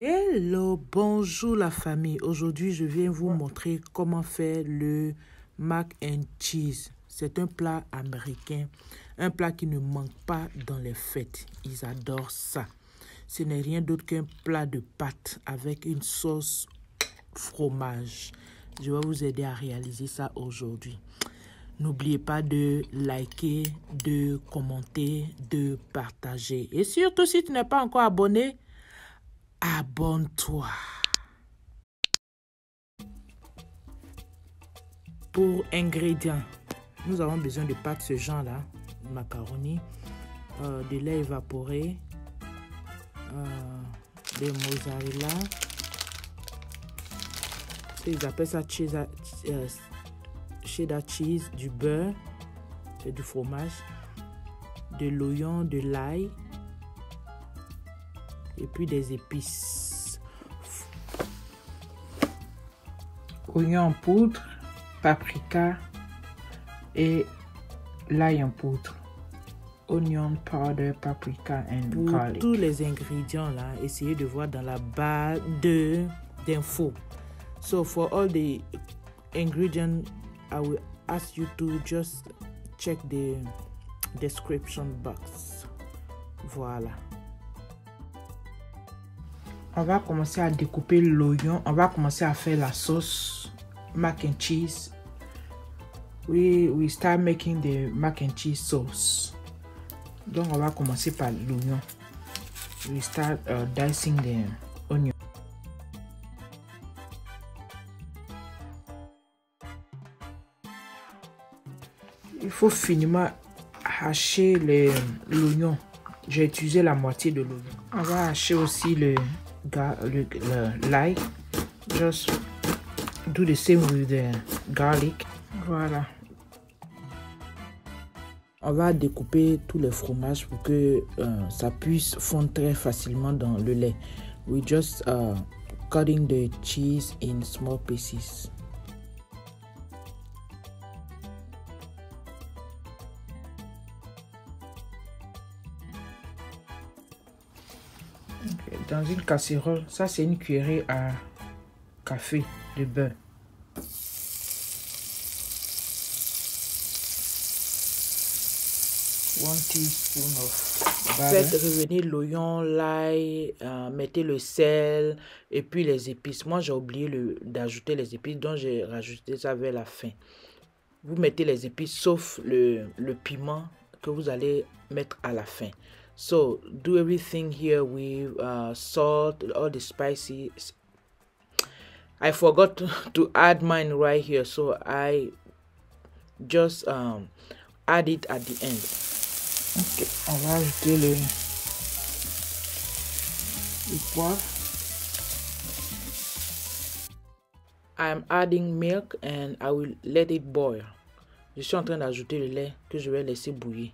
Hello, bonjour la famille. Aujourd'hui, je viens vous montrer comment faire le mac and cheese. C'est un plat américain, un plat qui ne manque pas dans les fêtes. Ils adorent ça. Ce n'est rien d'autre qu'un plat de pâtes avec une sauce fromage. Je vais vous aider à réaliser ça aujourd'hui. N'oubliez pas de liker, de commenter, de partager. Et surtout, si tu n'es pas encore abonné, abonne-toi. Pour ingrédients, nous avons besoin de pâtes ce genre-là, macaroni, de lait évaporé, des mozzarella, ils appellent ça cheddar cheese, du beurre, c'est du fromage, de l'oignon, de l'ail, et puis des épices. Oignon en poudre, paprika et l'ail en poudre. Onion powder, paprika and garlic. Pour tous les ingrédients là, essayez de voir dans la barre d'infos. So for all the ingredients, I will ask you to just check the description box. Voilà. On va commencer à découper l'oignon. On va commencer à faire la sauce mac and cheese. We start making the mac and cheese sauce. Donc on va commencer par l'oignon. We start dicing the onion. Il faut finement hacher l'oignon. J'ai utilisé la moitié de l'oignon. On va hacher aussi l'ail. Just do the same with the garlic. Voilà. On va découper tous les fromages pour que ça puisse fondre très facilement dans le lait. We just cutting the cheese in small pieces. Dans une casserole, ça c'est une cuillerée à café de beurre. One teaspoon of butter. Faites revenir l'oignon, l'ail, mettez le sel et puis les épices. Moi j'ai oublié d'ajouter les épices, donc j'ai rajouté ça vers la fin. Vous mettez les épices sauf le piment que vous allez mettre à la fin. So do everything here with salt, all the spices. I forgot to add mine right here, so I just add it at the end. Ok, on va ajouter le poivre. I'm adding milk and I will let it boil. Je suis en train d'ajouter le lait que je vais laisser bouillir.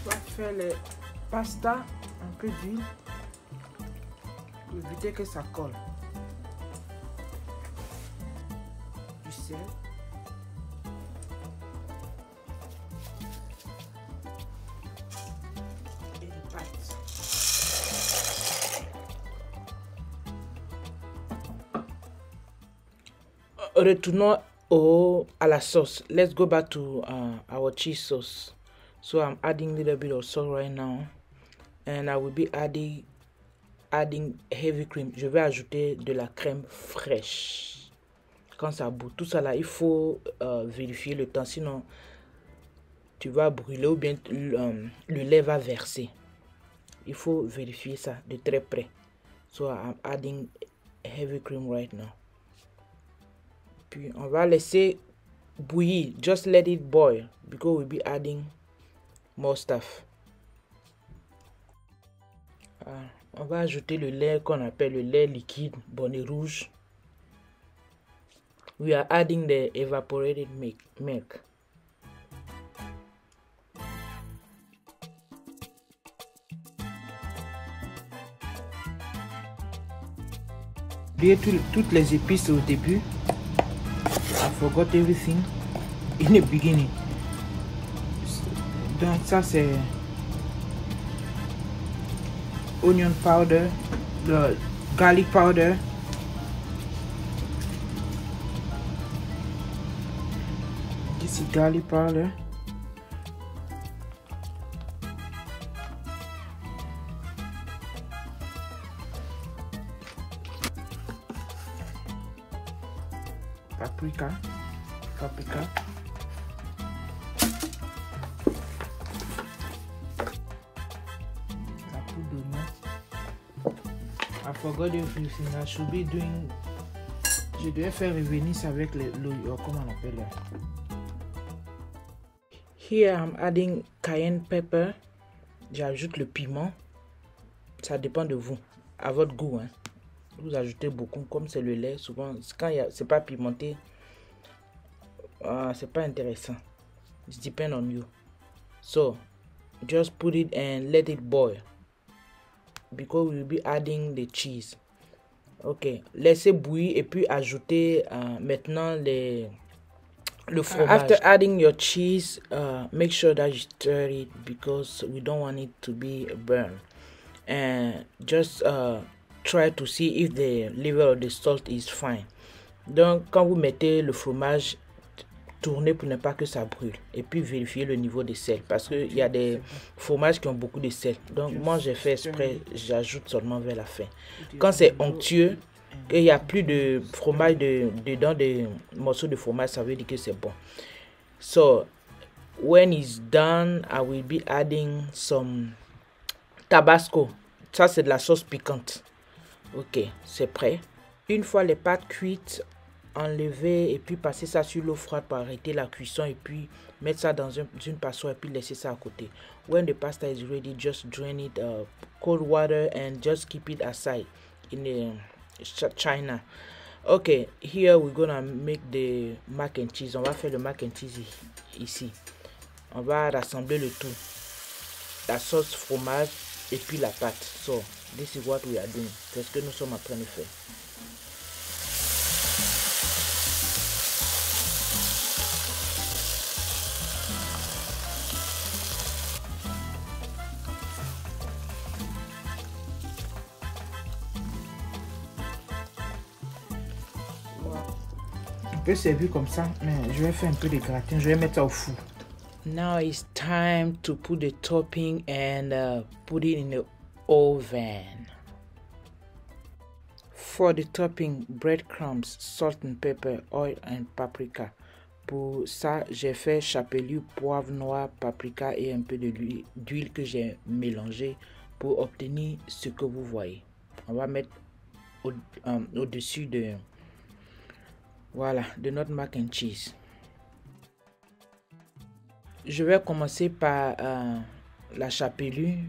On va faire les pastas, un peu d'huile, pour éviter que ça colle. Du sel. Et des pâtes. Retournons à la sauce. Let's go back to our cheese sauce. So I'm adding a little bit of salt right now, and I will be adding heavy cream. Je vais ajouter de la crème fraîche. Quand ça bout, tout ça là, il faut vérifier le temps, sinon tu vas brûler ou bien le lait va verser. Il faut vérifier ça de très près. So I'm adding heavy cream right now. Puis on va laisser bouillir. Just let it boil because we'll be adding more stuff. On va ajouter le lait qu'on appelle le lait liquide bonnet rouge. We are adding the evaporated milk. Oubliez toutes les épices au début. I forgot everything in the beginning. Donc ça c'est onion powder, the garlic powder. This is garlic powder. Paprika. La poudre d'oignon. I forgot everything. I should be doing. Je devais faire revenir ça avec le comment on appelle là. Here I'm adding cayenne pepper. J'ajoute le piment. Ça dépend de vous, à votre goût. Hein. Vous ajoutez beaucoup, comme c'est le lait. Souvent, quand c'est pas pimenté, c'est pas intéressant. It depends on you. So, just put it and let it boil. Because we'll be adding the cheese. Ok, laissez bouillir et puis ajoutez maintenant le fromage. After adding your cheese, make sure that you stir it because we don't want it to be burned. And just try to see if the level of the salt is fine. Donc, quand vous mettez le fromage, tournez pour ne pas que ça brûle. Et puis vérifiez le niveau de sel parce qu'il y a des fromages qui ont beaucoup de sel. Donc, moi, j'ai fait exprès, j'ajoute seulement vers la fin. Quand c'est onctueux, qu'il n'y a plus de fromage dedans, des morceaux de fromage, ça veut dire que c'est bon. So, when it's done, I will be adding some Tabasco. Ça, c'est de la sauce piquante. Ok, c'est prêt. Une fois les pâtes cuites, enlever et puis passer ça sur l'eau froide pour arrêter la cuisson et puis mettre ça dans une passoire et puis laisser ça à côté. When the pasta is ready, just drain it cold water and just keep it aside in the china. Ok, here we're gonna make the mac and cheese. On va faire le mac and cheese ici. On va rassembler le tout. La sauce fromage et puis la pâte. So, this is what we are doing. C'est ce que nous sommes en train de faire. On peut servir comme ça, mais je vais faire un peu de gratin. Je vais mettre ça au four. Now it's time to put the topping and put it in the oven. For the topping, breadcrumbs, salt and pepper, oil and paprika. Pour ça, j'ai fait chapelure, poivre noir, paprika et un peu d'huile que j'ai mélangé pour obtenir ce que vous voyez. On va mettre au-dessus de notre mac and cheese. Je vais commencer par la chapelure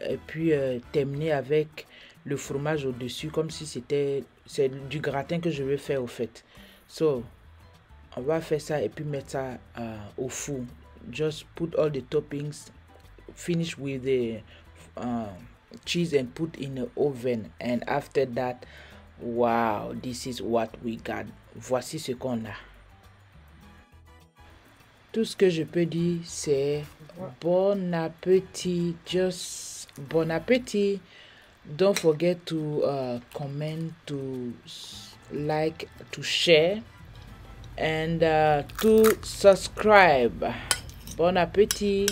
et puis terminer avec le fromage au-dessus comme si c'est du gratin que je vais faire au fait. So, on va faire ça et puis mettre ça au four. Just put all the toppings, finish with the cheese and put in the oven. And after that, wow, this is what we got. Voici ce qu'on a. Tout ce que je peux dire, c'est bon appétit. Just bon appétit. Don't forget to comment, to like, to share, and to subscribe. Bon appétit.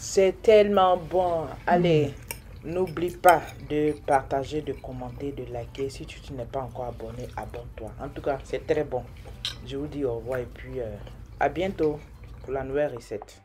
C'est tellement bon. Allez, n'oublie pas de partager, de commenter, de liker. Si tu n'es pas encore abonné, abonne-toi. En tout cas, c'est très bon. Je vous dis au revoir et puis à bientôt. pour la nouvelle recette.